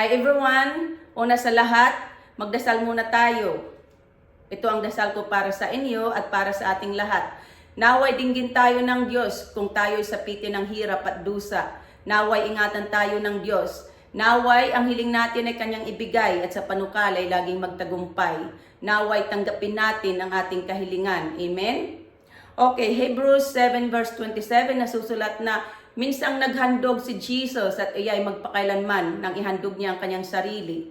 Hi everyone! Una sa lahat, magdasal muna tayo. Ito ang dasal ko para sa inyo at para sa ating lahat. Naway dinggin tayo ng Diyos kung tayo'y sapitin ng hirap at dusa. Naway ingatan tayo ng Diyos. Naway ang hiling natin ay Kanyang ibigay at sa panukala ay laging magtagumpay. Naway tanggapin natin ang ating kahilingan. Amen? Okay, Hebrews 7 verse 27 nasusulat na minsang naghandog si Jesus at iya'y magpakailanman nang ihandog niya ang kanyang sarili.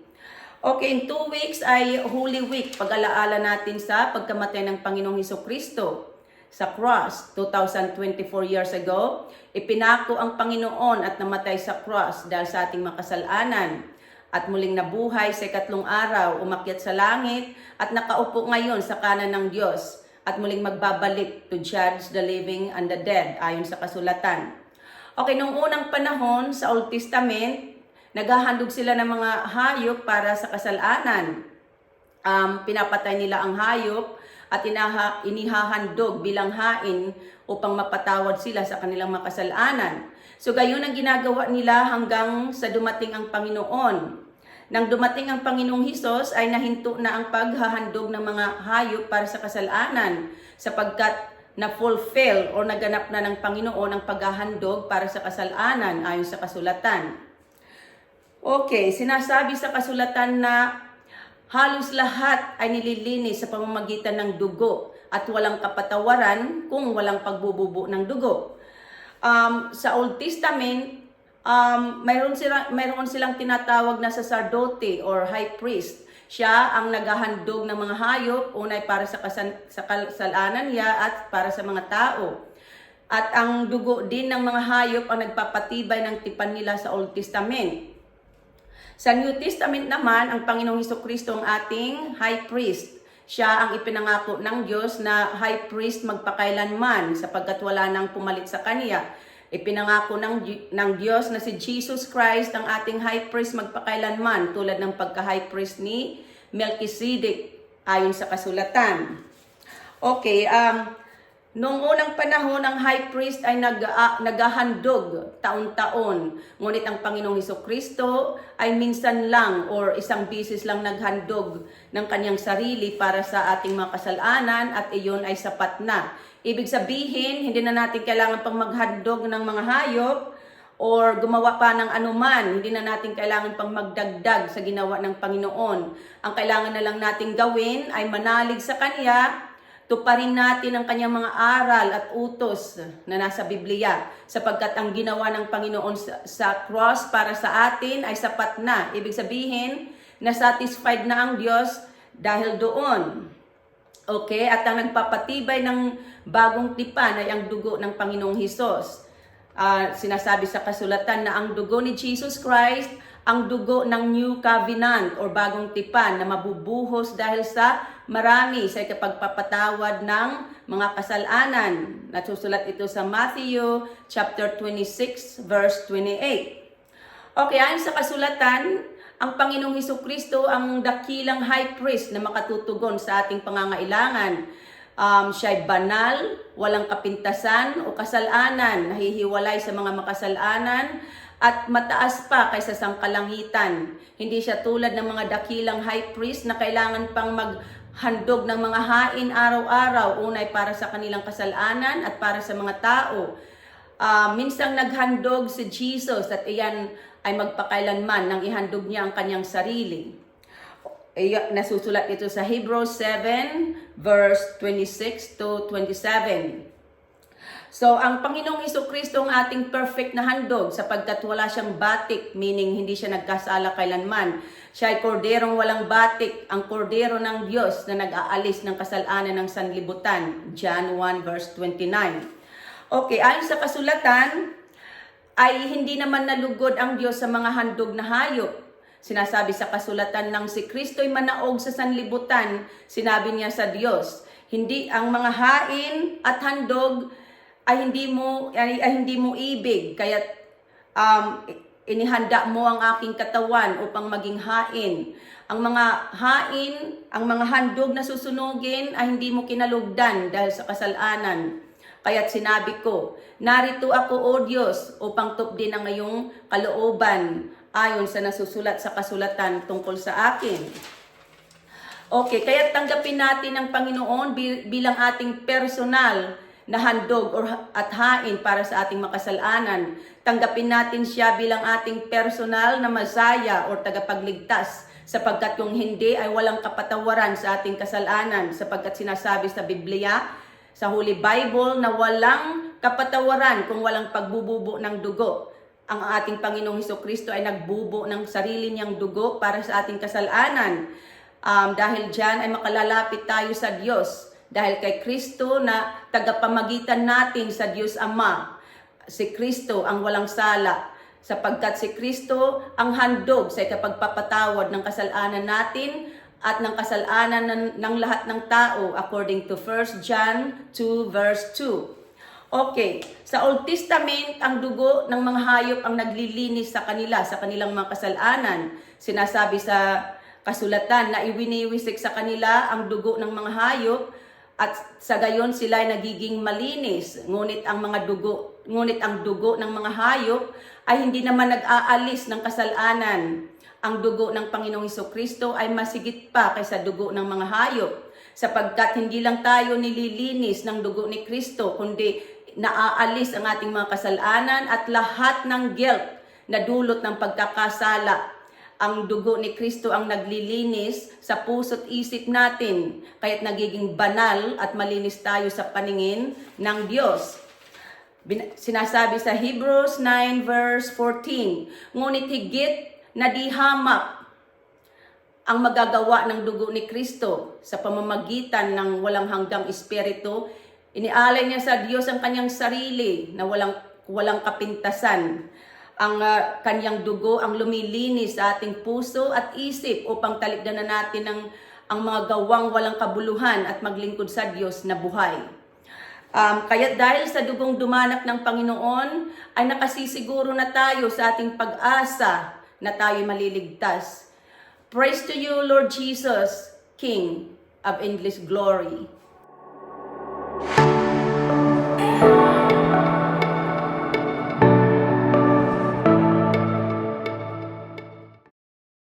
Okay, in 2 weeks ay Holy Week, pag-alaala natin sa pagkamatay ng Panginoong Hesukristo sa cross. 2024 years ago, ipinako ang Panginoon at namatay sa cross dahil sa ating makasalanan. At muling nabuhay sa ikatlong araw, umakyat sa langit at nakaupo ngayon sa kanan ng Diyos at muling magbabalik to judge the living and the dead ayon sa kasulatan. Okay, nung unang panahon sa Old Testament, naghahandog sila ng mga hayop para sa kasalanan. Pinapatay nila ang hayop at inihahandog bilang hain upang mapatawad sila sa kanilang makasalanan. So gayon ang ginagawa nila hanggang sa dumating ang Panginoon. Nang dumating ang Panginoong Hesus ay nahinto na ang paghahandog ng mga hayop para sa kasalanan sapagkat na-fulfill o naganap na ng Panginoon ang paghahandog para sa kasalanan ayon sa kasulatan. Okay, sinasabi sa kasulatan na halos lahat ay nililinis sa pamamagitan ng dugo at walang kapatawaran kung walang pagbububo ng dugo. Sa Old Testament, mayroon silang tinatawag na sacerdote or high priest. Siya ang naghahandog ng mga hayop, unay para sa kasalanan niya at para sa mga tao. At ang dugo din ng mga hayop ang nagpapatibay ng tipan nila sa Old Testament. Sa New Testament naman, ang Panginoong Hesukristo ang ating high priest. Siya ang ipinangako ng Diyos na high priest magpakailanman sapagkat wala nang pumalit sa Kanya. Ipinangako ng Diyos na si Jesus Christ ang ating high priest magpakailanman tulad ng pagka-high priest ni Melchizedek ayon sa kasulatan. Okay, noong unang panahon ang high priest ay naghahandog taon-taon. Ngunit ang Panginoong Hesukristo ay minsan lang or isang bisis lang naghandog ng kanyang sarili para sa ating mga kasalanan at iyon ay sapat na. Ibig sabihin, hindi na natin kailangan pang maghandog ng mga hayop or gumawa pa ng anuman. Hindi na natin kailangan pang magdagdag sa ginawa ng Panginoon. Ang kailangan na lang natin gawin ay manalig sa Kanya, tuparin natin ang Kanyang mga aral at utos na nasa Biblia. Sapagkat ang ginawa ng Panginoon sa cross para sa atin ay sapat na. Ibig sabihin, na-satisfied na ang Diyos dahil doon. Okay, at ang nagpapatibay ng bagong tipan ay ang dugo ng Panginoong Hesus. Sinasabi sa kasulatan na ang dugo ni Jesus Christ, ang dugo ng New Covenant o bagong tipan na mabubuhos dahil sa marami sa ikapagpapatawad ng mga kasalanan. Nasusulat ito sa Matthew chapter 26 verse 28. Okay, ayon sa kasulatan, ang Panginoong Hesukristo ang dakilang high priest na makatutugon sa ating pangangailangan. Siya'y banal, walang kapintasan o kasalanan, nahihiwalay sa mga makasalanan at mataas pa kaysa sangkalangitan. Hindi siya tulad ng mga dakilang high priest na kailangan pang maghandog ng mga hain araw-araw, unay para sa kanilang kasalanan at para sa mga tao. Minsang naghandog si Jesus at iyan ay magpakailanman nang ihandog niya ang kanyang sarili. Nasusulat ito sa Hebrews 7 verse 26 to 27. So, ang Panginoong Hesukristo ang ating perfect na handog sapagkat wala siyang batik, meaning hindi siya nagkasala kailanman. Siya ay korderong walang batik, ang kordero ng Diyos na nag-aalis ng kasalanan ng sanlibutan. John 1 verse 29. Okay, ayon sa kasulatan, ay hindi naman nalugod ang Diyos sa mga handog na hayop. Sinasabi sa kasulatan ng si Kristo'y manaog sa sanlibutan, sinabi niya sa Diyos, hindi ang mga hain at handog ay hindi mo ibig, kaya inihanda mo ang aking katawan upang maging hain. Ang mga hain, ang mga handog na susunugin ay hindi mo kinalugdan dahil sa kasalanan. Kaya't sinabi ko, narito ako, O Diyos, upang tupdin ang iyong kalooban ayon sa nasusulat sa kasulatan tungkol sa akin. Okay, kaya tanggapin natin ang Panginoon bilang ating personal na handog at hain para sa ating makasalanan. Tanggapin natin siya bilang ating personal na Masaya o tagapagligtas, sapagkat kung hindi ay walang kapatawaran sa ating kasalanan, sapagkat sinasabi sa Biblia, sa Holy Bible, na walang kapatawaran kung walang pagbububo ng dugo. Ang ating Panginoong Hesukristo ay nagbubo ng sarili niyang dugo para sa ating kasalanan. Dahil dyan ay makalalapit tayo sa Diyos. Dahil kay Kristo na tagapamagitan natin sa Diyos Ama. Si Kristo ang walang sala. Sapagkat si Kristo ang handog sa ikapagpapatawad ng kasalanan natin at ng kasalanan ng lahat ng tao according to 1 John 2 verse 2. Okay, sa Old Testament, ang dugo ng mga hayop ang naglilinis sa kanila, sa kanilang mga kasalanan. Sinasabi sa kasulatan na iwiniwisik sa kanila ang dugo ng mga hayop at sa gayon sila ay nagiging malinis. Ngunit ang dugo ng mga hayop ay hindi naman nag-aalis ng kasalanan. Ang dugo ng Panginoong Hesukristo ay masigit pa kaysa dugo ng mga hayop, sapagkat hindi lang tayo nililinis ng dugo ni Kristo, kundi naaalis ang ating mga kasalanan at lahat ng guilt na dulot ng pagkakasala. Ang dugo ni Kristo ang naglilinis sa puso't isip natin, kaya't nagiging banal at malinis tayo sa paningin ng Diyos. Sinasabi sa Hebrews 9 verse 14, ngunit higit na di hamak ang magagawa ng dugo ni Kristo sa pamamagitan ng walang hanggang espiritu. Inialay niya sa Diyos ang kanyang sarili na walang kapintasan. Ang kanyang dugo ang lumilinis sa ating puso at isip upang talikdanan natin ang mga gawang walang kabuluhan at maglingkod sa Diyos na buhay. Kaya dahil sa dugong dumanak ng Panginoon, ay nakasisiguro na tayo sa ating pag-asa na tayo maliligtas. Praise to you, Lord Jesus, King of endless glory.